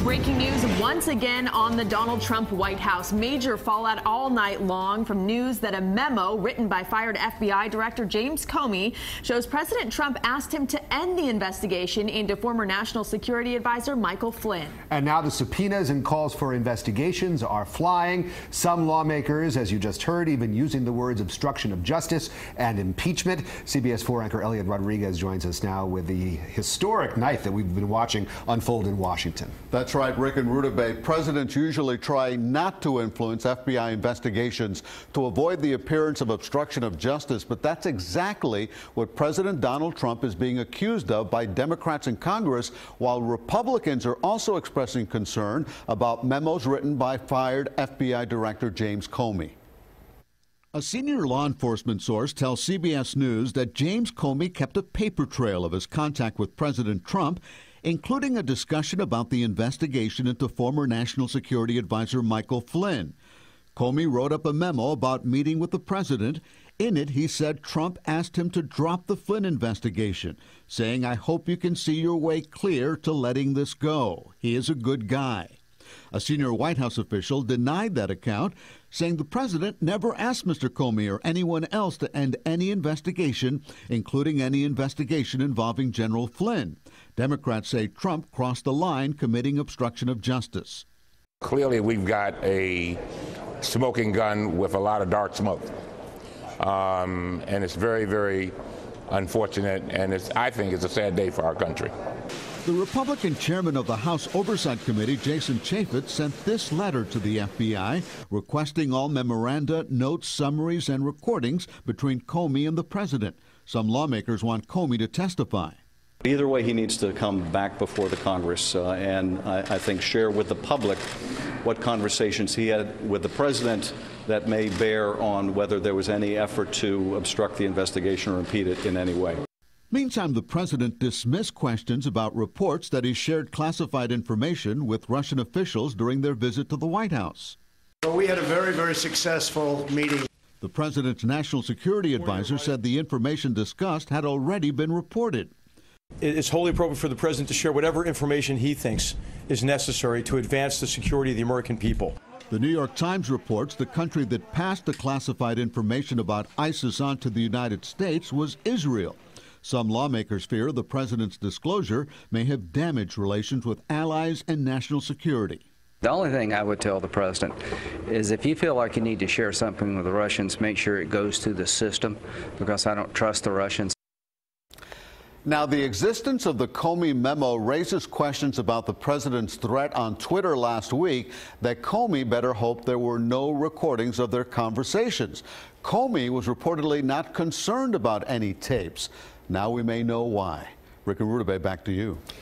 Breaking news once again on the Donald Trump White House. Major fallout all night long from news that a memo written by fired FBI Director James Comey shows President Trump asked him to end the investigation into former National Security Advisor Michael Flynn. And now the subpoenas and calls for investigations are flying. Some lawmakers, as you just heard, even using the words obstruction of justice and impeachment. CBS 4 anchor Eliott Rodriguez joins us now with the historic night that we've been watching unfold in Washington. That's right, Rick and Rutabaga. Presidents usually try not to influence FBI investigations to avoid the appearance of obstruction of justice, but that's exactly what President Donald Trump is being accused of by Democrats in Congress, while Republicans are also expressing concern about memos written by fired FBI Director James Comey. A senior law enforcement source tells CBS News that James Comey kept a paper trail of his contact with President Trump, including a discussion about the investigation into former National Security Advisor Michael Flynn. Comey wrote up a memo about meeting with the president. In it, he said Trump asked him to drop the Flynn investigation, saying, "I hope you can see your way clear to letting this go. He is a good guy." A senior White House official denied that account, saying the president never asked Mr. Comey or anyone else to end any investigation, including any investigation involving General Flynn. Democrats say Trump crossed the line committing obstruction of justice. Clearly, we've got a smoking gun with a lot of dark smoke. And it's very, very unfortunate, and I think it's a sad day for our country. The Republican chairman of the House Oversight Committee, Jason Chaffetz, sent this letter to the FBI requesting all memoranda, notes, summaries, and recordings between Comey and the president. Some lawmakers want Comey to testify. Either way, he needs to come back before the Congress and I think share with the public what conversations he had with the president that may bear on whether there was any effort to obstruct the investigation or impede it in any way. Meantime, the president dismissed questions about reports that he shared classified information with Russian officials during their visit to the White House. Well, we had a very, very successful meeting. The president's national security advisor said the information discussed had already been reported. It's wholly appropriate for the president to share whatever information he thinks is necessary to advance the security of the American people. The New York Times reports the country that passed the classified information about ISIS on to the United States was Israel. Some lawmakers fear the president's disclosure may have damaged relations with allies and national security. The only thing I would tell the president is if you feel like you need to share something with the Russians, make sure it goes through the system, because I don't trust the Russians. Now, the existence of the Comey memo raises questions about the president's threat on Twitter last week that Comey better hope there were no recordings of their conversations. Comey was reportedly not concerned about any tapes. Now we may know why. Rick and Rutabaga, back to you.